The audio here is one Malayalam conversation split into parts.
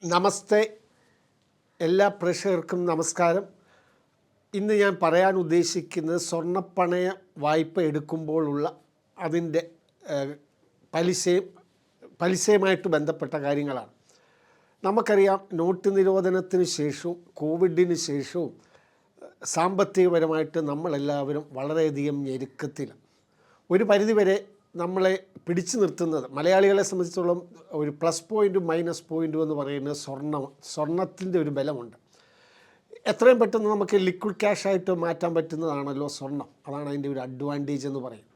നമസ്തേ, എല്ലാ പ്രേക്ഷകർക്കും നമസ്കാരം. ഇന്ന് ഞാൻ പറയാൻ ഉദ്ദേശിക്കുന്നത് സ്വർണ്ണപ്പണയ വായ്പ എടുക്കുമ്പോഴുള്ള അതിൻ്റെ പലിശയുമായിട്ട് ബന്ധപ്പെട്ട കാര്യങ്ങളാണ്. നമുക്കറിയാം, നോട്ട് നിരോധനത്തിന് ശേഷവും കോവിഡിന് ശേഷവും സാമ്പത്തികപരമായിട്ട് നമ്മളെല്ലാവരും വളരെയധികം ഞെരുക്കത്തിലാണ്. ഒരു പരിധിവരെ നമ്മളെ പിടിച്ചു നിർത്തുന്നത് മലയാളികളെ സംബന്ധിച്ചിടത്തോളം ഒരു പ്ലസ് പോയിൻറ്റും മൈനസ് പോയിൻറ്റും എന്ന് പറയുന്നത് സ്വർണത്തിൻ്റെ ഒരു ബലമുണ്ട്. എത്രയും പെട്ടെന്ന് നമുക്ക് ലിക്വിഡ് ക്യാഷായിട്ട് മാറ്റാൻ പറ്റുന്നതാണല്ലോ സ്വർണം. അതാണ് അതിൻ്റെ ഒരു അഡ്വാൻറ്റേജ് എന്ന് പറയും.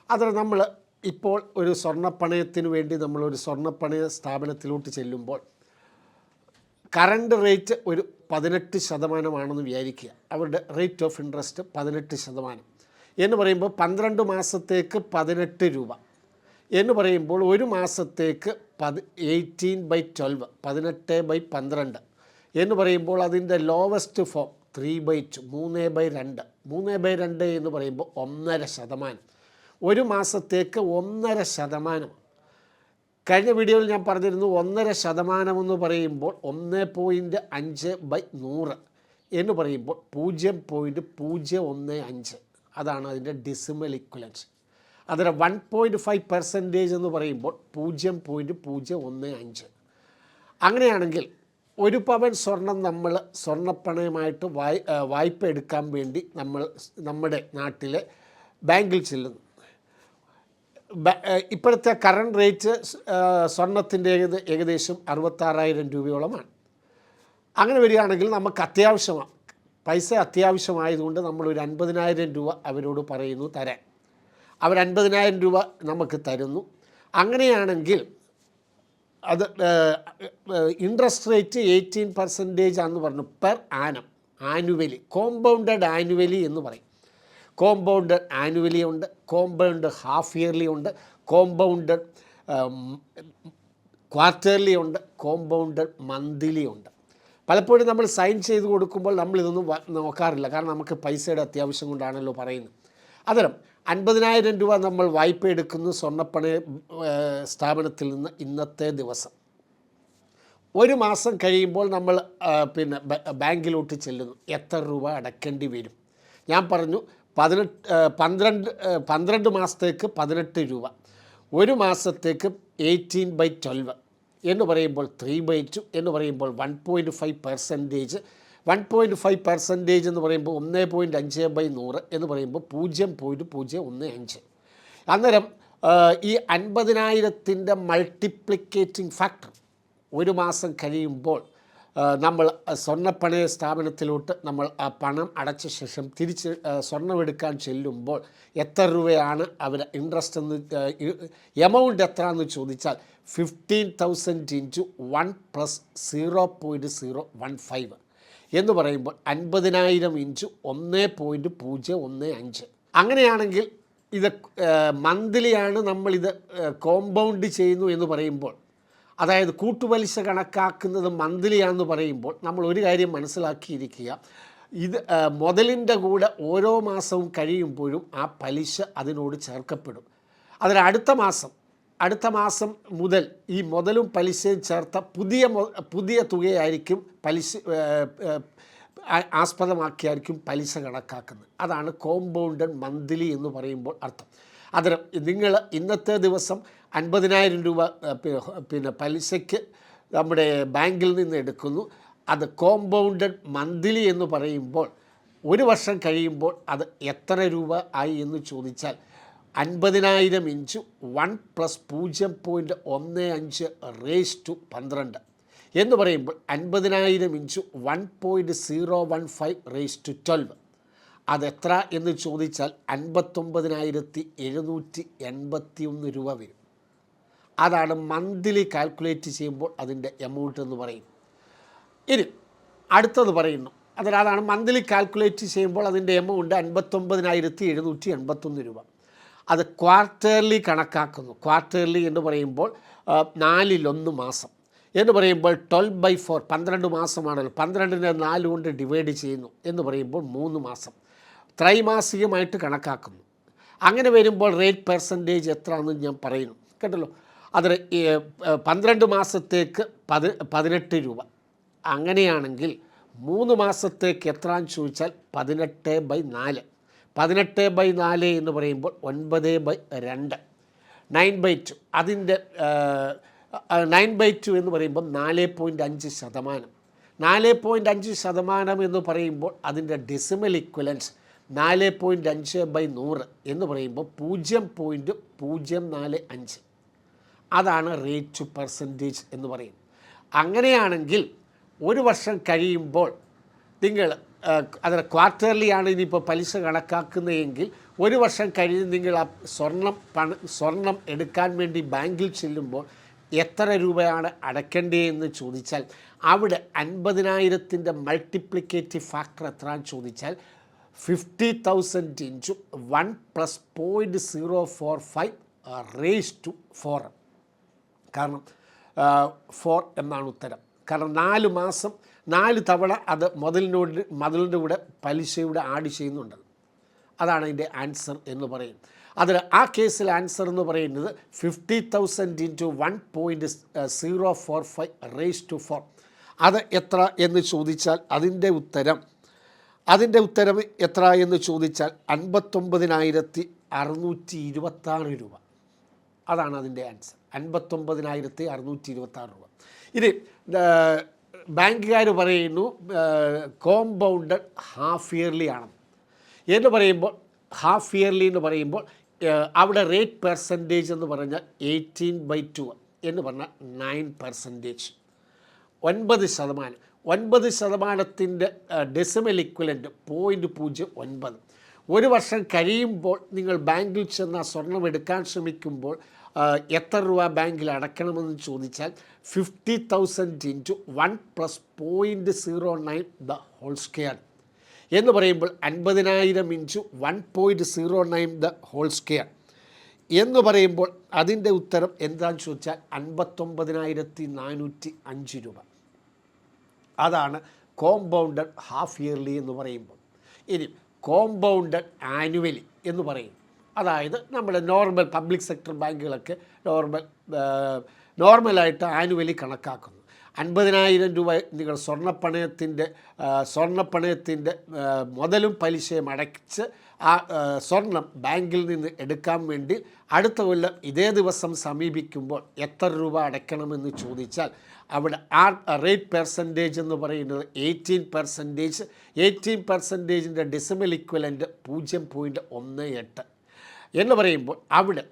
അതിൽ നമ്മൾ ഇപ്പോൾ ഒരു സ്വർണ്ണപ്പണയത്തിന് വേണ്ടി നമ്മളൊരു സ്വർണ്ണപ്പണയ സ്ഥാപനത്തിലോട്ട് ചെല്ലുമ്പോൾ കറണ്ട് റേറ്റ് ഒരു 18% വിചാരിക്കുക. അവരുടെ റേറ്റ് ഓഫ് ഇൻട്രസ്റ്റ് 18% എന്ന് പറയുമ്പോൾ 12 മാസത്തേക്ക് 18 രൂപ എന്ന് പറയുമ്പോൾ ഒരു മാസത്തേക്ക് 18/12 18/12 എന്ന് പറയുമ്പോൾ അതിൻ്റെ ലോവസ്റ്റ് ഫോം 3/2 3/2 3/2 എന്ന് പറയുമ്പോൾ 1.5%. ഒരു മാസത്തേക്ക് 1.5%. കഴിഞ്ഞ വീഡിയോയിൽ ഞാൻ പറഞ്ഞിരുന്നു 1.5% എന്ന് പറയുമ്പോൾ 1.5/100 എന്ന് പറയുമ്പോൾ 0.015. അതാണ് അതിൻ്റെ ഡെസിമൽ ഇക്വലൻസ്. അതിൽ 1.5% എന്ന് പറയുമ്പോൾ 0.015. അങ്ങനെയാണെങ്കിൽ ഒരു പവൻ സ്വർണം നമ്മൾ സ്വർണ്ണപ്പണയമായിട്ട് വായ്പ എടുക്കാൻ വേണ്ടി നമ്മൾ നമ്മുടെ നാട്ടിലെ ബാങ്കിൽ ചെല്ലുന്നു. ഇപ്പോഴത്തെ കറണ്ട് റേറ്റ് സ്വർണത്തിൻ്റെ ഏകദേശം 66,000 രൂപയോളമാണ്. അങ്ങനെ വരികയാണെങ്കിൽ നമുക്ക് പൈസ അത്യാവശ്യമായതുകൊണ്ട് നമ്മളൊരു 50,000 രൂപ അവരോട് പറയുന്നു തരാൻ. അവർ 50,000 രൂപ നമുക്ക് തരുന്നു. അങ്ങനെയാണെങ്കിൽ അത് ഇൻട്രസ്റ്റ് റേറ്റ് 18% ആണെന്ന് പറഞ്ഞു per annum. Annually, compounded annually എന്ന് പറയും. കോമ്പൗണ്ടഡ് ആനുവലി ഉണ്ട്, കോമ്പൗണ്ട് ഹാഫ് ഇയർലി ഉണ്ട്, കോമ്പൗണ്ടഡ് ക്വാർട്ടർലി ഉണ്ട്, കോമ്പൗണ്ടഡ് മന്ത്ലി ഉണ്ട്. പലപ്പോഴും നമ്മൾ സൈൻ ചെയ്ത് കൊടുക്കുമ്പോൾ നമ്മളിതൊന്നും നോക്കാറില്ല. കാരണം നമുക്ക് പൈസയുടെ അത്യാവശ്യം കൊണ്ടാണല്ലോ പറയുന്നത്. അന്നേരം 50,000 രൂപ നമ്മൾ വായ്പ എടുക്കുന്നു സ്വർണ്ണപ്പണയ സ്ഥാപനത്തിൽ നിന്ന്. ഇന്നത്തെ ദിവസം ഒരു മാസം കഴിയുമ്പോൾ നമ്മൾ ബാങ്കിലോട്ട് ചെല്ലുന്നു. എത്ര രൂപ അടയ്ക്കേണ്ടി വരും? ഞാൻ പറഞ്ഞു 12 മാസത്തേക്ക് 18 രൂപ, ഒരു മാസത്തേക്ക് 18/12 എന്ന് പറയുമ്പോൾ 3/2 എന്ന് പറയുമ്പോൾ 1.5%. 1.5% എന്ന് പറയുമ്പോൾ 1.5/100 എന്ന് പറയുമ്പോൾ 0.015. അന്നേരം ഈ 50,000ൻ്റെ മൾട്ടിപ്ലിക്കേറ്റിംഗ് ഫാക്ടർ ഒരു മാസം കഴിയുമ്പോൾ നമ്മൾ സ്വർണ്ണപ്പണയ സ്ഥാപനത്തിലോട്ട് നമ്മൾ ആ പണം അടച്ച ശേഷം തിരിച്ച് സ്വർണ്ണമെടുക്കാൻ ചെല്ലുമ്പോൾ എത്ര രൂപയാണ് അവർ ഇൻട്രസ്റ്റ് എന്ന് എമൗണ്ട് എത്രയാണെന്ന് ചോദിച്ചാൽ 15,000 × 1 + 0.015 എന്ന് പറയുമ്പോൾ 50,000 × 1.015. അങ്ങനെയാണെങ്കിൽ ഇത് മന്ത്ലിയാണ് നമ്മളിത് കോമ്പൗണ്ട് ചെയ്യുന്നു എന്ന് പറയുമ്പോൾ, അതായത് കൂട്ടുപലിശ കണക്കാക്കുന്നത് മന്ത്ലിയാണെന്ന് പറയുമ്പോൾ നമ്മൾ ഒരു കാര്യം മനസ്സിലാക്കിയിരിക്കുക. ഇത് മുതലിൻ്റെ കൂടെ ഓരോ മാസവും കഴിയുമ്പോഴും ആ പലിശ അതിനോട് ചേർക്കപ്പെടും. അതിൽ അടുത്ത മാസം മുതൽ ഈ മുതലും പലിശയും ചേർത്ത പുതിയ തുകയായിരിക്കും ആസ്പദമാക്കിയായിരിക്കും പലിശ കണക്കാക്കുന്നത്. അതാണ് കോമ്പൗണ്ടഡ് മന്ത്ലി എന്ന് പറയുമ്പോൾ അർത്ഥം. അതിന് നിങ്ങൾ ഇന്നത്തെ ദിവസം 50,000 രൂപ പലിശയ്ക്ക് നമ്മുടെ ബാങ്കിൽ നിന്ന് എടുക്കുന്നു. അത് കോമ്പൗണ്ടഡ് മന്ത്ലി എന്ന് പറയുമ്പോൾ ഒരു വർഷം കഴിയുമ്പോൾ അത് എത്ര രൂപ ആയി എന്ന് ചോദിച്ചാൽ 50,000 × 1 + 0.15 എന്ന് പറയുമ്പോൾ 50,000 × 1.015 അതെത്ര എന്ന് ചോദിച്ചാൽ 59,781 രൂപ വരും. അതാണ് മന്ത്ലി കാൽക്കുലേറ്റ് ചെയ്യുമ്പോൾ അതിൻ്റെ എമൗണ്ട് എന്ന് പറയും. ഇനി അടുത്തത് പറയുന്നു. അതാണ് മന്ത്ലി കാൽക്കുലേറ്റ് ചെയ്യുമ്പോൾ അതിൻ്റെ എമൗണ്ട് 59,781 രൂപ. അത് ക്വാർട്ടർലി കണക്കാക്കുന്നു. ക്വാർട്ടർലി എന്ന് പറയുമ്പോൾ 4/1 മാസം എന്ന് പറയുമ്പോൾ 12/4 12 മാസമാണല്ലോ. 12നെ 4 കൊണ്ട് ഡിവൈഡ് ചെയ്യുന്നു എന്ന് പറയുമ്പോൾ 3 മാസം. ത്രൈമാസികമായിട്ട് കണക്കാക്കുന്നു. അങ്ങനെ വരുമ്പോൾ റേറ്റ് പെർസെൻറ്റേജ് എത്രയാണെന്ന് ഞാൻ പറയുന്നു കേട്ടല്ലോ. അതിന് 12 മാസത്തേക്ക് 18 രൂപ. അങ്ങനെയാണെങ്കിൽ 3 മാസത്തേക്ക് എത്രയാണെന്ന് ചോദിച്ചാൽ 18/4. 18/4 എന്ന് പറയുമ്പോൾ 9/2, 9/2. അതിൻ്റെ 9/2 എന്ന് പറയുമ്പോൾ 4.5%. 4.5% എന്ന് പറയുമ്പോൾ അതിൻ്റെ ഡെസിമൽ ഇക്വലൻസ് 4.5/100 എന്ന് പറയുമ്പോൾ 0.045. അതാണ് റേറ്റ് ടു പെർസെൻറ്റേജ് എന്ന് പറയും. അങ്ങനെയാണെങ്കിൽ ഒരു വർഷം കഴിയുമ്പോൾ നിങ്ങൾ അതിന് ക്വാർട്ടർലി ആണ് ഇനിയിപ്പോൾ പലിശ കണക്കാക്കുന്നതെങ്കിൽ ഒരു വർഷം കഴിഞ്ഞ് നിങ്ങൾ ആ സ്വർണം എടുക്കാൻ വേണ്ടി ബാങ്കിൽ ചെല്ലുമ്പോൾ എത്ര രൂപയാണ് അടയ്ക്കേണ്ടതെന്ന് ചോദിച്ചാൽ അവിടെ 50,000ൻ്റെ മൾട്ടിപ്ലിക്കേറ്റീവ് ഫാക്ടർ എത്രയാണെന്ന് ചോദിച്ചാൽ 50,000 ഇൻറ്റു 1 + 0.045 റേസ് ടു 4. കാരണം 4 എന്നാണ് ഉത്തരം. കാരണം 4 മാസം 4 തവണ അത് മുതലിൻ്റെ കൂടെ പലിശയുടെ ആഡ് ചെയ്യുന്നുണ്ട്. അതാണ് അതിൻ്റെ ആൻസർ എന്ന് പറയും. അതിൽ ആ കേസിൽ ആൻസർ എന്ന് പറയുന്നത് 50,000 ഇൻറ്റു 1.045 റേസ് ടു 4. അത് എത്ര എന്ന് ചോദിച്ചാൽ അതിൻ്റെ ഉത്തരം എത്ര എന്ന് ചോദിച്ചാൽ 59,626 രൂപ. അതാണ് അതിൻ്റെ ആൻസർ, 59,626 രൂപ. ഇനി ബാങ്കുകാർ പറയുന്നു കോമ്പൗണ്ടഡ് ഹാഫ് ഇയർലി ആണ് എന്ന് പറയുമ്പോൾ, ഹാഫ് ഇയർലി എന്ന് പറയുമ്പോൾ അവിടെ റേറ്റ് പെർസെൻറ്റേജ് എന്ന് പറഞ്ഞാൽ 18/2 എന്ന് പറഞ്ഞാൽ 9%. 9%. 9%ത്തിൻ്റെ ഡെസിമൽ ഇക്വലൻ്റ് 0.09. ഒരു വർഷം കഴിയുമ്പോൾ നിങ്ങൾ ബാങ്കിൽ ചെന്ന് സ്വർണം എടുക്കാൻ ശ്രമിക്കുമ്പോൾ എത്ര രൂപ ബാങ്കിൽ അടയ്ക്കണമെന്ന് ചോദിച്ചാൽ 50,000 ഇൻറ്റു 1 + 0.09 ദ ഹോൾ സ്ക്വയർ എന്ന് പറയുമ്പോൾ 50,000 ഇൻറ്റു 1.09 ദ ഹോൾ സ്ക്വയർ എന്ന് പറയുമ്പോൾ അതിൻ്റെ ഉത്തരം എന്താണെന്ന് ചോദിച്ചാൽ 59,405 രൂപ. അതാണ് കോമ്പൗണ്ടഡ് ഹാഫ് ഇയർലി എന്ന് പറയുമ്പോൾ. ഇനി കോമ്പൗണ്ടഡ് ആനുവലി എന്ന് പറയും. അതായത് നമ്മുടെ നോർമൽ പബ്ലിക് സെക്ടർ ബാങ്കുകളൊക്കെ നോർമലായിട്ട് ആനുവലി കണക്കാക്കുന്നു. 50,000 രൂപ നിങ്ങൾ സ്വർണ്ണപ്പണയത്തിൻ്റെ മുതലും പലിശയും അടച്ച് ആ സ്വർണം ബാങ്കിൽ നിന്ന് എടുക്കാൻ വേണ്ടി അടുത്ത കൊല്ലം ഇതേ ദിവസം സമീപിക്കുമ്പോൾ എത്ര രൂപ അടയ്ക്കണമെന്ന് ചോദിച്ചാൽ അവിടെ ആ റേറ്റ് പെർസെൻറ്റേജ് എന്ന് പറയുന്നത് 18%. 18%ൻ്റെ ഡെസിമൽ ഇക്വലൻ്റ് 0.18 എന്ന് പറയുമ്പോൾ അവിടെ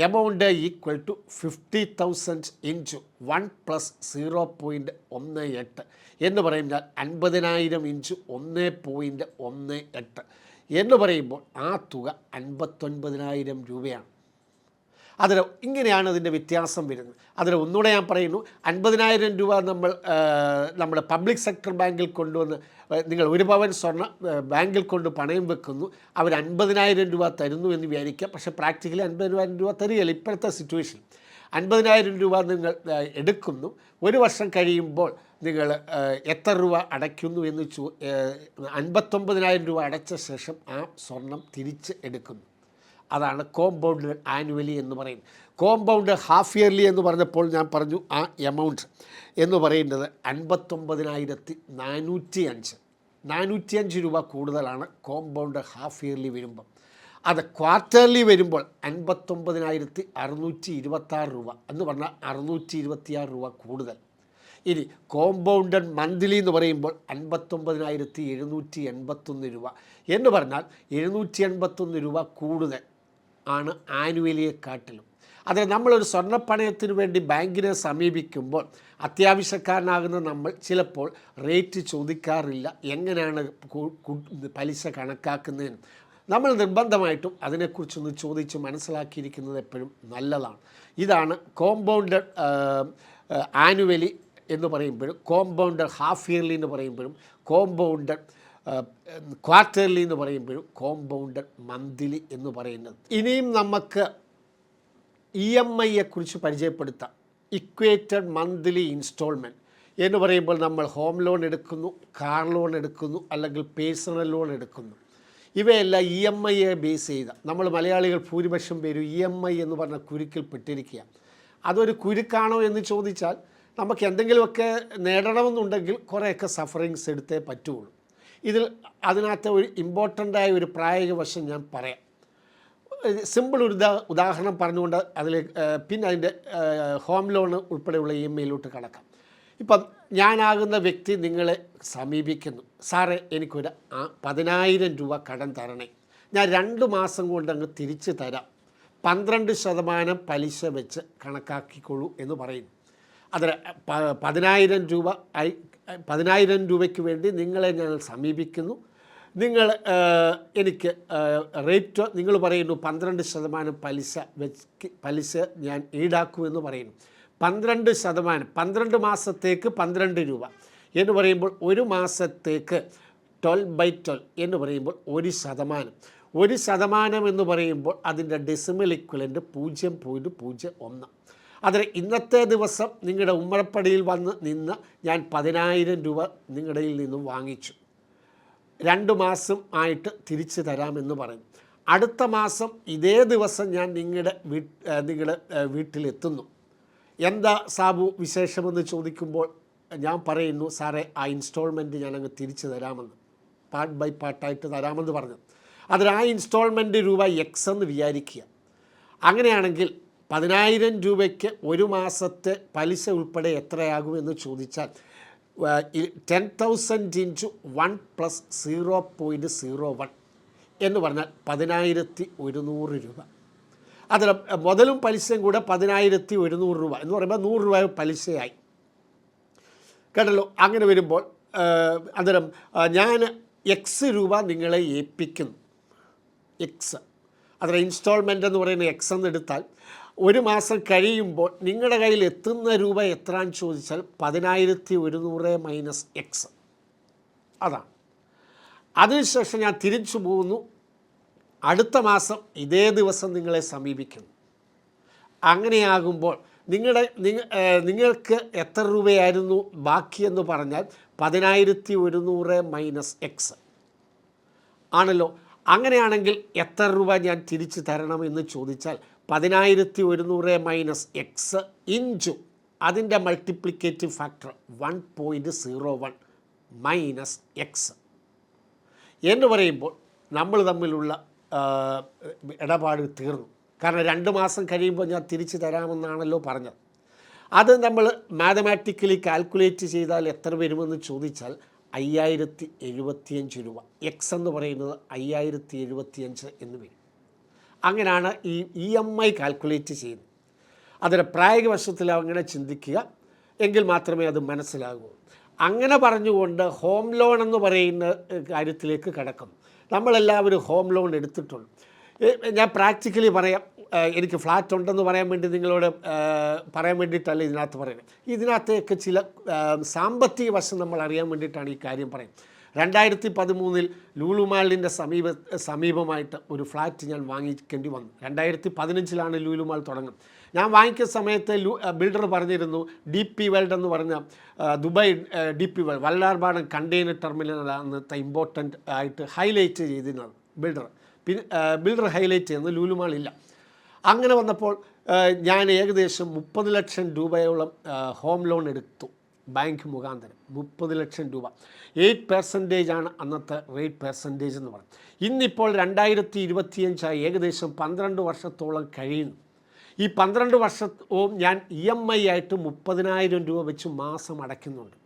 എമൗണ്ട് ഈക്വൽ ടു 50,000 ഇൻറ്റു 1 + 0.18 എന്ന് പറയുമ്പോൾ 50,000 ഇൻറ്റു 1.18 എന്ന് പറയുമ്പോൾ ആ തുക 59,000 രൂപയാണ്. അതിൽ ഇങ്ങനെയാണ് അതിൻ്റെ വ്യത്യാസം വരുന്നത്. അതിൽ ഒന്നുകൂടെ ഞാൻ പറയുന്നു, 50,000 രൂപ നമ്മുടെ പബ്ലിക് സെക്ടർ ബാങ്കിൽ കൊണ്ടുവന്ന് നിങ്ങൾ 1 പവൻ സ്വർണ്ണ ബാങ്കിൽ കൊണ്ട് പണയം വെക്കുന്നു. അവർ 50,000 രൂപ തരുന്നു എന്ന് വിചാരിക്കുക. പക്ഷേ പ്രാക്ടിക്കലി 50,000 രൂപ തരികയില്ല ഇപ്പോഴത്തെ സിറ്റുവേഷൻ. 50,000 രൂപ നിങ്ങൾ എടുക്കുന്നു. ഒരു വർഷം കഴിയുമ്പോൾ നിങ്ങൾ എത്ര രൂപ അടയ്ക്കുന്നു എന്ന് 59,000 രൂപ അടച്ച ശേഷം ആ സ്വർണം തിരിച്ച് എടുക്കുന്നു. അതാണ് കോമ്പൗണ്ടഡ് ആനുവലി എന്ന് പറയുന്നത്. കോമ്പൗണ്ട് ഹാഫ് ഇയർലി എന്ന് പറഞ്ഞപ്പോൾ ഞാൻ പറഞ്ഞു ആ എമൗണ്ട് എന്ന് പറയുന്നത് 59,405 രൂപ കൂടുതലാണ് കോമ്പൗണ്ട് ഹാഫ് ഇയർലി വരുമ്പം. അത് ക്വാർട്ടർലി വരുമ്പോൾ 59,626 രൂപ എന്ന് പറഞ്ഞാൽ 626 രൂപ കൂടുതൽ. ഇനി കോമ്പൗണ്ടഡ് മന്ത്ലി എന്ന് പറയുമ്പോൾ 59,781 രൂപ എന്ന് പറഞ്ഞാൽ 781 രൂപ കൂടുതൽ ആണ് ആനുവലിയെക്കാട്ടിലും. അതിൽ നമ്മളൊരു സ്വർണ്ണപ്പണയത്തിന് വേണ്ടി ബാങ്കിനെ സമീപിക്കുമ്പോൾ അത്യാവശ്യക്കാരനാകുന്ന നമ്മൾ ചിലപ്പോൾ റേറ്റ് ചോദിക്കാറില്ല. എങ്ങനെയാണ് പലിശ കണക്കാക്കുന്നതിന് നമ്മൾ നിർബന്ധമായിട്ടും അതിനെക്കുറിച്ചൊന്ന് ചോദിച്ച് മനസ്സിലാക്കിയിരിക്കുന്നത് എപ്പോഴും നല്ലതാണ്. ഇതാണ് കോമ്പൗണ്ടഡ് ആനുവലി എന്ന് പറയുമ്പോഴും, കോമ്പൗണ്ടഡ് ഹാഫ് ഇയർലി എന്ന് പറയുമ്പോഴും, കോമ്പൗണ്ടഡ് ക്വാർട്ടർലി എന്ന് പറയുമ്പോഴും, കോമ്പൗണ്ടഡ് മന്ത്ലി എന്ന് പറയുന്നത്. ഇനിയും നമുക്ക് EMIയെക്കുറിച്ച് പരിചയപ്പെടുത്താം. ഇക്വേറ്റഡ് മന്ത്ലി ഇൻസ്റ്റാൾമെൻറ്റ് എന്ന് പറയുമ്പോൾ നമ്മൾ ഹോം ലോൺ എടുക്കുന്നു, കാർ ലോൺ എടുക്കുന്നു, അല്ലെങ്കിൽ പേഴ്സണൽ ലോൺ എടുക്കുന്നു. ഇവയെല്ലാം EMIയെ ബേസ് ചെയ്ത നമ്മൾ മലയാളികൾ ഭൂരിപക്ഷം പേരും EMI എന്ന് പറഞ്ഞ കുരുക്കിൽ പെട്ടിരിക്കുക. അതൊരു കുരുക്കാണോ എന്ന് ചോദിച്ചാൽ നമുക്ക് എന്തെങ്കിലുമൊക്കെ നേടണമെന്നുണ്ടെങ്കിൽ കുറേയൊക്കെ സഫറിങ്സ് എടുത്തേ പറ്റുള്ളൂ. അതിനകത്ത് ഒരു ഇമ്പോർട്ടൻ്റായ ഒരു പ്രായോഗിക വശം ഞാൻ പറയാം. സിമ്പിൾ ഒരു ഉദാഹരണം പറഞ്ഞുകൊണ്ട് പിന്നെ അതിൻ്റെ ഹോം ലോൺ ഉൾപ്പെടെയുള്ള EMI കടക്കാം. ഇപ്പം ഞാനാകുന്ന വ്യക്തി നിങ്ങളെ സമീപിക്കുന്നു, സാറേ എനിക്കൊരു 10,000 രൂപ കടം തരണേ, ഞാൻ 2 മാസം കൊണ്ട് അങ്ങ് തിരിച്ചു തരാം, 12% പലിശ വെച്ച് കണക്കാക്കിക്കൊള്ളൂ എന്ന് പറയുന്നു. അതിൽ 10,000 രൂപയ്ക്ക് വേണ്ടി നിങ്ങളെ ഞാൻ സമീപിക്കുന്നു. നിങ്ങൾ എനിക്ക് റേറ്റ് നിങ്ങൾ പറയുന്നു 12% പലിശ ഞാൻ ഈടാക്കുമെന്ന് പറയുന്നു. 12%, 12 മാസത്തേക്ക് 12 രൂപ എന്ന് പറയുമ്പോൾ ഒരു മാസത്തേക്ക് 12/12 എന്ന് പറയുമ്പോൾ 1% എന്ന് പറയുമ്പോൾ അതിൻ്റെ ഡെസിമൽ ഇക്വലൻ്റ് 0.01. അതിൽ ഇന്നത്തെ ദിവസം നിങ്ങളുടെ ഉമ്മറപ്പടിയിൽ വന്ന് നിന്ന് ഞാൻ 10,000 രൂപ നിങ്ങളുടെ കയ്യിൽ നിന്നും വാങ്ങിച്ചു, 2 മാസം ആയിട്ട് തിരിച്ചു തരാമെന്ന് പറഞ്ഞു. അടുത്ത മാസം ഇതേ ദിവസം ഞാൻ നിങ്ങളുടെ വീട്ടിലെത്തുന്നു. എന്താ സാബു വിശേഷമെന്ന് ചോദിക്കുമ്പോൾ ഞാൻ പറയുന്നു, സാറേ ആ ഇൻസ്റ്റാൾമെൻറ്റ് ഞാനങ്ങ് തിരിച്ചു തരാമെന്ന്, പാർട്ട് ബൈ പാർട്ടായിട്ട് തരാമെന്ന് പറഞ്ഞു. അതിൽ ആ ഇൻസ്റ്റാൾമെൻറ്റ് രൂപ X എന്ന് വിചാരിക്കുക. അങ്ങനെയാണെങ്കിൽ 10,000 രൂപയ്ക്ക് ഒരു മാസത്തെ പലിശ ഉൾപ്പെടെ എത്രയാകുമെന്ന് ചോദിച്ചാൽ 10,000 × 1 + 0.01 എന്ന് പറഞ്ഞാൽ 10,100 രൂപ. അതിൽ മുതലും പലിശയും കൂടെ 10,100 രൂപ എന്ന് പറയുമ്പോൾ 100 രൂപ പലിശയായി കേട്ടല്ലോ. അങ്ങനെ വരുമ്പോൾ അന്നേരം ഞാൻ X രൂപ നിങ്ങളെ ഏൽപ്പിക്കുന്നു. X അതിൽ ഇൻസ്റ്റാൾമെൻ്റ് എന്ന് പറയുന്ന X എന്നെടുത്താൽ ഒരു മാസം കഴിയുമ്പോൾ നിങ്ങളുടെ കയ്യിൽ എത്തുന്ന രൂപ എത്രയാണെന്ന് ചോദിച്ചാൽ 10,100 - X. അതാണ്. അതിനുശേഷം ഞാൻ തിരിച്ചു പോകുന്നു, അടുത്ത മാസം ഇതേ ദിവസം നിങ്ങളെ സമീപിക്കുന്നു. അങ്ങനെയാകുമ്പോൾ നിങ്ങൾക്ക് എത്ര രൂപയായിരുന്നു ബാക്കിയെന്ന് പറഞ്ഞാൽ 10,100 - X ആണല്ലോ. അങ്ങനെയാണെങ്കിൽ എത്ര രൂപ ഞാൻ തിരിച്ചു തരണമെന്ന് ചോദിച്ചാൽ 10,100 - X ഇൻറ്റു അതിൻ്റെ മൾട്ടിപ്ലിക്കേറ്റീവ് ഫാക്ടർ 1.01 - X എന്ന് പറയുമ്പോൾ നമ്മൾ തമ്മിലുള്ള ഇടപാട് തീർന്നു. കാരണം 2 മാസം കഴിയുമ്പോൾ ഞാൻ തിരിച്ചു തരാമെന്നാണല്ലോ പറഞ്ഞത്. അത് നമ്മൾ മാത്തമാറ്റിക്കലി കാൽക്കുലേറ്റ് ചെയ്താൽ എത്ര വരുമെന്ന് ചോദിച്ചാൽ 5,075 രൂപ. X എന്ന് പറയുന്നത് 5,075 എന്ന് വരും. അങ്ങനെയാണ് ഈ EMI കാൽക്കുലേറ്റ് ചെയ്യുന്നത്. അതിൻ്റെ പ്രായോഗിക വശത്തിൽ അങ്ങനെ ചിന്തിക്കുക, എങ്കിൽ മാത്രമേ അത് മനസ്സിലാകൂ. അങ്ങനെ പറഞ്ഞുകൊണ്ട് ഹോം ലോൺ എന്ന് പറയുന്ന കാര്യത്തിലേക്ക് കടക്കുന്നു. നമ്മളെല്ലാവരും ഹോം ലോൺ എടുത്തിട്ടുണ്ട്. ഞാൻ പ്രാക്ടിക്കലി പറയാം, എനിക്ക് ഫ്ലാറ്റ് ഉണ്ടെന്ന് പറയാൻ വേണ്ടി നിങ്ങളോട് പറയാൻ വേണ്ടിയിട്ടല്ല ഇതിനകത്ത് പറയുന്നത്. ഇതിനകത്തേക്ക് ചില സാമ്പത്തിക വശം നമ്മൾ അറിയാൻ വേണ്ടിയിട്ടാണ് ഈ കാര്യം പറയുന്നത്. 2013 ലൂലു മാളിൻ്റെ സമീപമായിട്ട് ഒരു ഫ്ലാറ്റ് ഞാൻ വാങ്ങിക്കേണ്ടി വന്നു. 2015 ലൂലു മാൾ തുടങ്ങുന്നത്. ഞാൻ വാങ്ങിക്കുന്ന സമയത്ത് ബിൽഡർ പറഞ്ഞിരുന്നു, DP വേൾഡ് എന്ന് പറഞ്ഞ Dubai DP world Vallarpadam container ടെർമിനലാണ് അന്നത്തെ ഇമ്പോർട്ടൻ്റ് ആയിട്ട് ഹൈലൈറ്റ് ചെയ്തിരുന്നത് ബിൽഡർ ഹൈലൈറ്റ് ചെയ്യുന്നത്. ലൂലു മാൾ ഇല്ല. അങ്ങനെ വന്നപ്പോൾ ഞാൻ ഏകദേശം 30 ലക്ഷം രൂപയോളം ഹോം ലോൺ എടുത്തു ബാങ്ക് മുഖാന്തരം. 30 ലക്ഷം രൂപ. 8% അന്നത്തെ റേറ്റ് പെർസെൻറ്റേജ് എന്ന് പറയും. ഇന്നിപ്പോൾ 2025 ഏകദേശം 12 വർഷത്തോളം കഴിയുന്നു. ഈ 12 വർഷവും ഞാൻ EMI ആയിട്ട് 30,000 രൂപ വെച്ച് മാസം അടയ്ക്കുന്നുണ്ട്.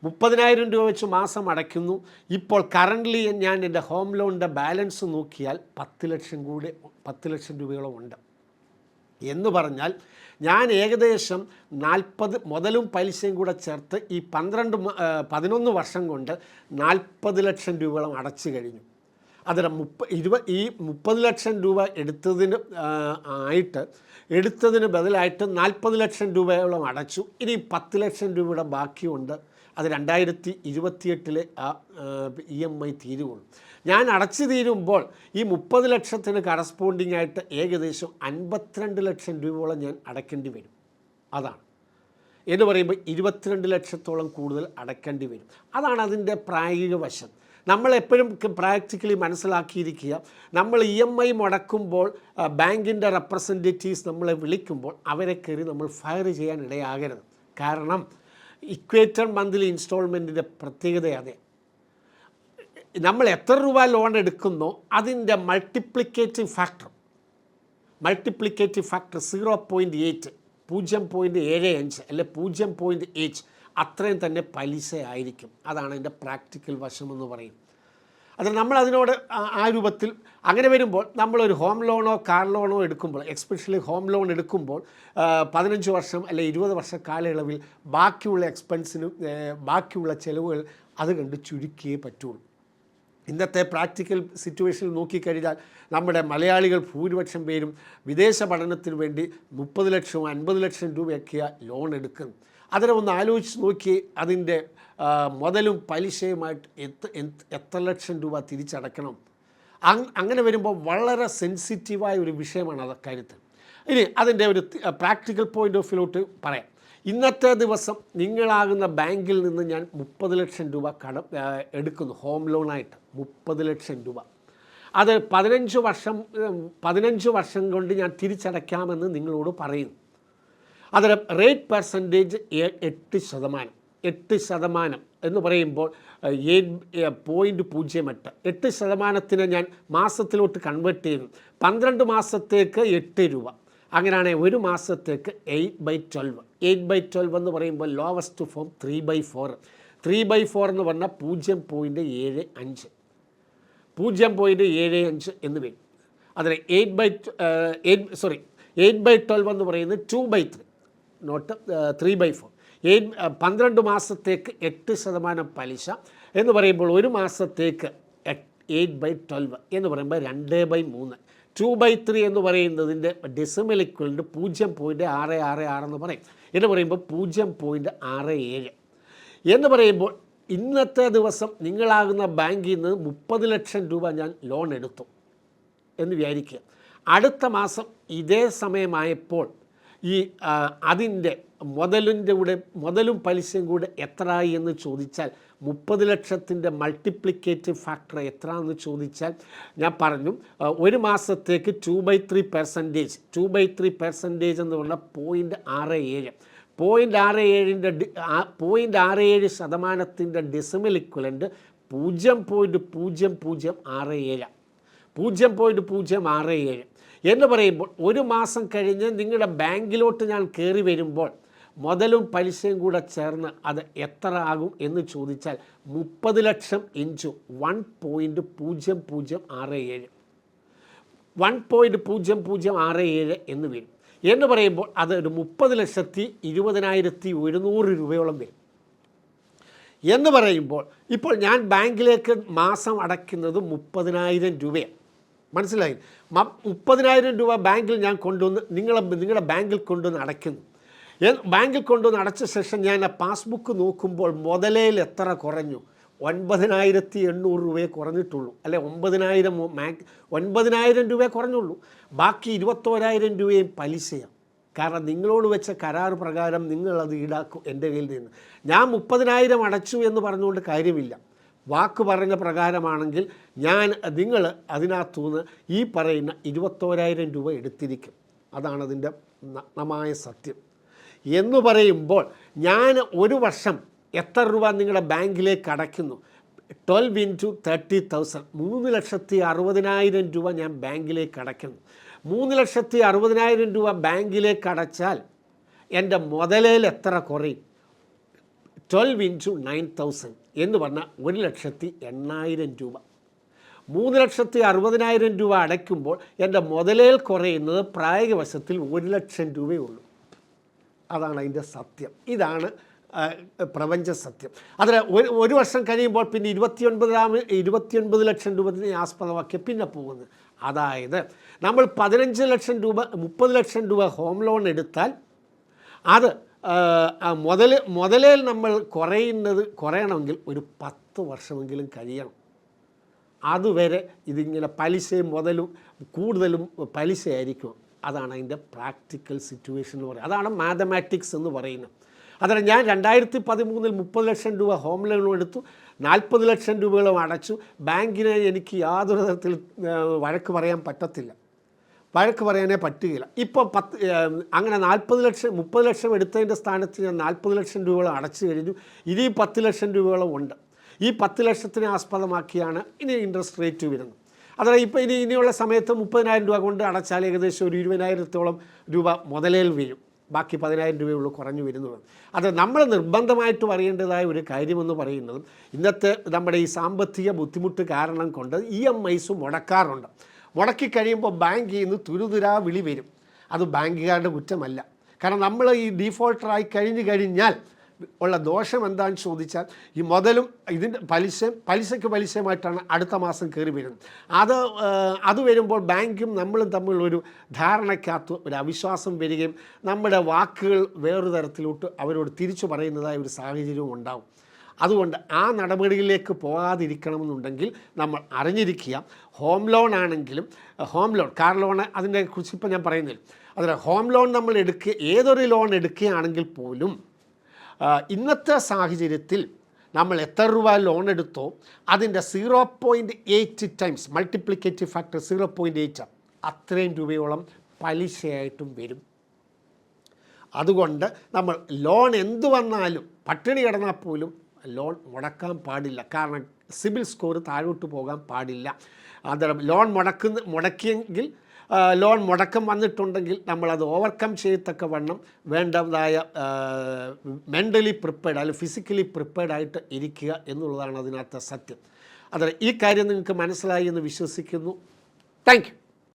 30,000 രൂപ വെച്ച് മാസം അടയ്ക്കുന്നു. ഇപ്പോൾ കറൻ്റ്ലി ഞാൻ എൻ്റെ ഹോം ലോണിൻ്റെ ബാലൻസ് നോക്കിയാൽ 10 ലക്ഷം രൂപയോളം ഉണ്ട്. എന്ന് പറഞ്ഞാൽ ഞാൻ ഏകദേശം 40 മുതലും പലിശയും കൂടെ ചേർത്ത് ഈ 11 വർഷം കൊണ്ട് 40 ലക്ഷം രൂപയോളം അടച്ചു കഴിഞ്ഞു. അതിൽ 30 ലക്ഷം രൂപ എടുത്തതിന് ബദലായിട്ട് 40 ലക്ഷം രൂപയോളം അടച്ചു. ഇനി 10 ലക്ഷം രൂപയുടെ ബാക്കിയുണ്ട്. അത് 2028 ആ EMI തീരുകയുള്ളൂ. ഞാൻ അടച്ചു തീരുമ്പോൾ ഈ 30 ലക്ഷത്തിന് കറസ്പോണ്ടിങ് ആയിട്ട് ഏകദേശം 52 ലക്ഷം രൂപയോളം ഞാൻ അടയ്ക്കേണ്ടി വരും. അതാണ് എന്ന് പറയുമ്പോൾ 22 ലക്ഷത്തോളം കൂടുതൽ അടയ്ക്കേണ്ടി വരും. അതാണ് അതിൻ്റെ പ്രായോഗിക വശം. നമ്മളെപ്പോഴും പ്രാക്ടിക്കലി മനസ്സിലാക്കിയിരിക്കുക, നമ്മൾ EMI മുടക്കുമ്പോൾ ബാങ്കിൻ്റെ റെപ്രസെൻറ്റേറ്റീവ്സ് നമ്മളെ വിളിക്കുമ്പോൾ അവരെ കയറി നമ്മൾ ഫയർ ചെയ്യാൻ ഇടയാകരുത്. കാരണം ഇക്വേറ്റർ മന്ത്ലി ഇൻസ്റ്റാൾമെൻറ്റിൻ്റെ പ്രത്യേകത അതെ. നമ്മൾ എത്ര രൂപ ലോൺ എടുക്കുന്നോ അതിൻ്റെ മൾട്ടിപ്ലിക്കേറ്റീവ് ഫാക്ടർ 0.8, 0.75 അല്ലെ 0.8 അത്രയും തന്നെ പലിശ ആയിരിക്കും. അതാണ് അതിൻ്റെ പ്രാക്ടിക്കൽ വശമെന്ന് പറയും. അത് നമ്മൾ അതിനോട് ആ രൂപത്തിൽ അങ്ങനെ വരുമ്പോൾ നമ്മളൊരു ഹോം ലോണോ കാർ ലോണോ എടുക്കുമ്പോൾ, എസ്പെഷ്യലി ഹോം ലോൺ എടുക്കുമ്പോൾ 15 വർഷം അല്ലെ 20 വർഷ കാലയളവിൽ ബാക്കിയുള്ള എക്സ്പെൻസിനും ബാക്കിയുള്ള ചിലവുകൾ അത് കണ്ട് ചുരുക്കിയേ പറ്റുള്ളൂ. ഇന്നത്തെ പ്രാക്ടിക്കൽ സിറ്റുവേഷനിൽ നോക്കിക്കഴിഞ്ഞാൽ നമ്മുടെ മലയാളികൾ ഭൂരിപക്ഷം പേരും വിദേശ പഠനത്തിന് വേണ്ടി 30 ലക്ഷവും 50 ലക്ഷം രൂപയൊക്കെയാണ് ലോൺ എടുക്കുന്നു. അതിനെ ഒന്ന് ആലോചിച്ച് നോക്കി അതിൻ്റെ മുതലും പലിശയുമായിട്ട് എത്ര ലക്ഷം രൂപ തിരിച്ചടക്കണം. അങ്ങനെ വരുമ്പോൾ വളരെ സെൻസിറ്റീവായ ഒരു വിഷയമാണ് അക്കാര്യത്തിൽ. ഇനി അതിൻ്റെ ഒരു പ്രാക്ടിക്കൽ പോയിൻ്റ് ഓഫ് വ്യൂലോട്ട് പറയാം. ഇന്നത്തെ ദിവസം നിങ്ങളാകുന്ന ബാങ്കിൽ നിന്ന് ഞാൻ 30 ലക്ഷം രൂപ കടം എടുക്കുന്നു ഹോം ലോണായിട്ട്. 30 ലക്ഷം രൂപ അത് 15 വർഷം കൊണ്ട് ഞാൻ തിരിച്ചടയ്ക്കാമെന്ന് നിങ്ങളോട് പറയുന്നു. അതിന് റേറ്റ് പെർസെൻറ്റേജ് 8%. 8% എന്ന് പറയുമ്പോൾ 8.08. 8%-നെ ഞാൻ മാസത്തിലോട്ട് കൺവേർട്ട് ചെയ്യുന്നു. 12 മാസത്തേക്ക് 8 രൂപ. അങ്ങനെയാണെങ്കിൽ ഒരു മാസത്തേക്ക് 8/12. 8/12 എന്ന് പറയുമ്പോൾ ലോവസ്റ്റ് ഫോം 3/4. 3/4 എന്ന് പറഞ്ഞാൽ 0.75. 0.75 എന്ന് വരും. അതിന് 8/12 എന്ന് പറയുന്നത് 2/3, നോട്ട് 3/4. 12 മാസത്തേക്ക് 8% പലിശ എന്ന് പറയുമ്പോൾ ഒരു മാസത്തേക്ക് 8/12 എന്ന് പറയുമ്പോൾ 2/3. 2/3 എന്ന് പറയുന്നതിൻ്റെ ഡെസിമൽ ഇക്വലൻ്റ് 0.666 എന്ന് പറയും. എന്ന് പറയുമ്പോൾ 0.67 എന്ന് പറയുമ്പോൾ ഇന്നത്തെ ദിവസം നിങ്ങളാകുന്ന ബാങ്കിൽ നിന്ന് 30 ലക്ഷം രൂപ ഞാൻ ലോൺ എടുത്തു എന്ന് വിചാരിക്കുക. അടുത്ത മാസം ഇതേ സമയമായപ്പോൾ ഈ അതിൻ്റെ മുതലും പലിശയും കൂടെ എത്രയായി എന്ന് ചോദിച്ചാൽ 30 ലക്ഷത്തിൻ്റെ മൾട്ടിപ്ലിക്കേറ്റീവ് ഫാക്ടർ എത്ര എന്ന് ചോദിച്ചാൽ ഞാൻ പറഞ്ഞു ഒരു മാസത്തേക്ക് 2/3%. 2/3% എന്ന് പറഞ്ഞാൽ 0.67. 0.67% ഡെസിമൽ ഇക്വലൻ്റ് 0.0067. 0.067 എന്ന് പറയുമ്പോൾ ഒരു മാസം കഴിഞ്ഞ് നിങ്ങളുടെ ബാങ്കിലോട്ട് ഞാൻ കയറി വരുമ്പോൾ മുതലും പലിശയും കൂടെ ചേർന്ന് അത് എത്ര ആകും എന്ന് ചോദിച്ചാൽ 30 ലക്ഷം ഇൻറ്റു 1.0067. 1.0067 എന്ന് വരും. എന്ന് പറയുമ്പോൾ അത് ഒരു 30,20,100 രൂപയോളം വരും. എന്ന് പറയുമ്പോൾ ഇപ്പോൾ ഞാൻ ബാങ്കിലേക്ക് മാസം അടയ്ക്കുന്നത് 30,000 രൂപയാണ്. മനസ്സിലായി? 30,000 രൂപ ബാങ്കിൽ ഞാൻ കൊണ്ടുവന്ന് നിങ്ങളുടെ ബാങ്കിൽ കൊണ്ടുവന്ന് അടയ്ക്കുന്നു. ബാങ്കിൽ കൊണ്ടുവന്ന് അടച്ച ശേഷം ഞാൻ ആ പാസ്ബുക്ക് നോക്കുമ്പോൾ മുതലേൽ എത്ര കുറഞ്ഞു? 9,800 രൂപയെ കുറഞ്ഞിട്ടുള്ളൂ. അല്ലെ 9,000 രൂപയെ കുറഞ്ഞുള്ളൂ. ബാക്കി 21,000 രൂപയും പലിശയാണ്. കാരണം നിങ്ങളോട് വെച്ച കരാർ പ്രകാരം നിങ്ങളത് ഈടാക്കും എൻ്റെ കയ്യിൽ നിന്ന്. ഞാൻ 30,000 അടച്ചു എന്ന് പറഞ്ഞുകൊണ്ട് കാര്യമില്ല. വാക്ക് പറഞ്ഞ പ്രകാരമാണെങ്കിൽ നിങ്ങൾ അതിനകത്തുനിന്ന് ഈ പറയുന്ന 21,000 രൂപ എടുത്തിരിക്കും. അതാണ് അതിൻ്റെ നഗ്നമായ സത്യം. എന്ന് പറയുമ്പോൾ ഞാൻ ഒരു വർഷം എത്ര രൂപ നിങ്ങളുടെ ബാങ്കിലേക്ക് അടയ്ക്കുന്നു? 12 × 30,000, 3,60,000 രൂപ ഞാൻ ബാങ്കിലേക്ക് അടയ്ക്കുന്നു. 3,60,000 രൂപ ബാങ്കിലേക്ക് അടച്ചാൽ എൻ്റെ മുതലേൽ എത്ര കുറയും? 12 × 9,000 എന്ന് പറഞ്ഞാൽ 1,08,000 രൂപ. 3,60,000 രൂപ അടയ്ക്കുമ്പോൾ എൻ്റെ മുതലേൽ കുറയുന്നത് പ്രായോഗിക വശത്തിൽ 1 ലക്ഷം രൂപയേ ഉള്ളൂ. അതാണ് അതിൻ്റെ സത്യം. ഇതാണ് പ്രപഞ്ച സത്യം. അതിന് ഒരു വർഷം കഴിയുമ്പോൾ പിന്നെ 29 ലക്ഷം രൂപ ആസ്പദമാക്കി പിന്നെ പോകുന്നത്. അതായത് നമ്മൾ 15 ലക്ഷം രൂപ 30 ലക്ഷം രൂപ ഹോം ലോൺ എടുത്താൽ അത് മുതലേൽ നമ്മൾ കുറയണമെങ്കിൽ ഒരു 10 വർഷമെങ്കിലും കഴിയണം. അതുവരെ ഇതിങ്ങനെ പലിശയും മുതലും കൂടുതലും പലിശയായിരിക്കും. അതാണ് അതിൻ്റെ പ്രാക്ടിക്കൽ സിറ്റുവേഷൻ എന്ന് പറയുന്നത്. അതാണ് മാത്തമാറ്റിക്സ് എന്ന് പറയുന്നത്. അതിന് ഞാൻ 2013 30 ലക്ഷം രൂപ ഹോം ലോൺ എടുത്തു, 40 ലക്ഷം രൂപയോളം അടച്ചു. ബാങ്കിനെ എനിക്ക് യാതൊരു തരത്തിൽ വഴക്ക് പറയാൻ പറ്റത്തില്ല, വഴക്ക് പറയാനേ പറ്റുകയില്ല. ഇപ്പോൾ അങ്ങനെ 40 ലക്ഷം 30 ലക്ഷം എടുത്തതിൻ്റെ സ്ഥാനത്ത് ഞാൻ 40 ലക്ഷം രൂപയോളം അടച്ചു കഴിഞ്ഞു. ഇനി 10 ലക്ഷം രൂപയോളം ഉണ്ട്. ഈ 10 ലക്ഷത്തിനെ ആസ്പദമാക്കിയാണ് ഇനി ഇൻട്രസ്റ്റ് റേറ്റ് വരുന്നത്. അതായത് ഇപ്പോൾ ഇനിയുള്ള സമയത്ത് 30,000 രൂപ കൊണ്ട് അടച്ചാൽ ഏകദേശം ഒരു 20,000-ഓളം രൂപ മുതലേൽ വീഴും. ബാക്കി 10,000 രൂപയുള്ളൂ കുറഞ്ഞു വരുന്നത്. അത് നമ്മൾ നിർബന്ധമായിട്ട് അറിയേണ്ടതായ ഒരു കാര്യമെന്ന് പറയുന്നതും ഇന്നത്തെ നമ്മുടെ ഈ സാമ്പത്തിക ബുദ്ധിമുട്ട് കാരണം കൊണ്ട് EMIs മുടക്കാറുണ്ട്. മുടക്കി കഴിയുമ്പോൾ ബാങ്കിൽ നിന്ന് തുരുതുരാ വിളി വരും. അത് ബാങ്കുകാരുടെ കുറ്റമല്ല. കാരണം നമ്മൾ ഈ ഡീഫോൾട്ടറായി കഴിഞ്ഞാൽ ഉള്ള ദോഷം എന്താണെന്ന് ചോദിച്ചാൽ ഈ മുതലും ഇതിൻ്റെ പലിശയ്ക്ക് പലിശയുമായിട്ടാണ് അടുത്ത മാസം കയറി വരുന്നത്. അത് വരുമ്പോൾ ബാങ്കും നമ്മളും തമ്മിലൊരു ധാരണയ്ക്കകത്ത് ഒരു അവിശ്വാസം വരികയും നമ്മുടെ വാക്കുകൾ വേറൊരു തരത്തിലോട്ട് അവരോട് തിരിച്ചു പറയുന്നതായ ഒരു സാഹചര്യവും ഉണ്ടാകും. അതുകൊണ്ട് ആ നടപടികളിലേക്ക് പോകാതിരിക്കണമെന്നുണ്ടെങ്കിൽ നമ്മൾ അറിഞ്ഞിരിക്കുക. ഹോം ലോൺ ആണെങ്കിലും കാർ ലോൺ അതിനെ കുറിച്ച് ഇപ്പം ഞാൻ പറയുന്നില്ല. അതിൽ ഹോം ലോൺ നമ്മൾ ഏതൊരു ലോൺ എടുക്കുകയാണെങ്കിൽ പോലും ഇന്നത്തെ സാഹചര്യത്തിൽ നമ്മൾ എത്ര രൂപ ലോൺ എടുത്തോ അതിൻ്റെ 0.8 ടൈംസ് മൾട്ടിപ്ലിക്കേറ്റീവ് ഫാക്ടർ 0.8 അത്രയും രൂപയോളം പലിശയായിട്ടും വരും. അതുകൊണ്ട് നമ്മൾ ലോൺ എന്തു വന്നാലും പട്ടിണി കിടന്നാൽ പോലും ലോൺ മുടക്കാൻ പാടില്ല. കാരണം സിബിൽ സ്കോർ താഴോട്ട് പോകാൻ പാടില്ല. അത് ലോൺ മുടക്കിയെങ്കിൽ ലോൺ മുടക്കം വന്നിട്ടുണ്ടെങ്കിൽ നമ്മളത് ഓവർകം ചെയ്യത്തക്കവണ്ണം വേണ്ടതായ മെൻ്റലി പ്രിപ്പയർഡ് അല്ലെങ്കിൽ ഫിസിക്കലി പ്രിപ്പയർഡായിട്ട് ഇരിക്കുക എന്നുള്ളതാണ് അതിനകത്ത് സത്യം. ഈ കാര്യം നിങ്ങൾക്ക് മനസ്സിലായി എന്ന് വിശ്വസിക്കുന്നു. Thank you.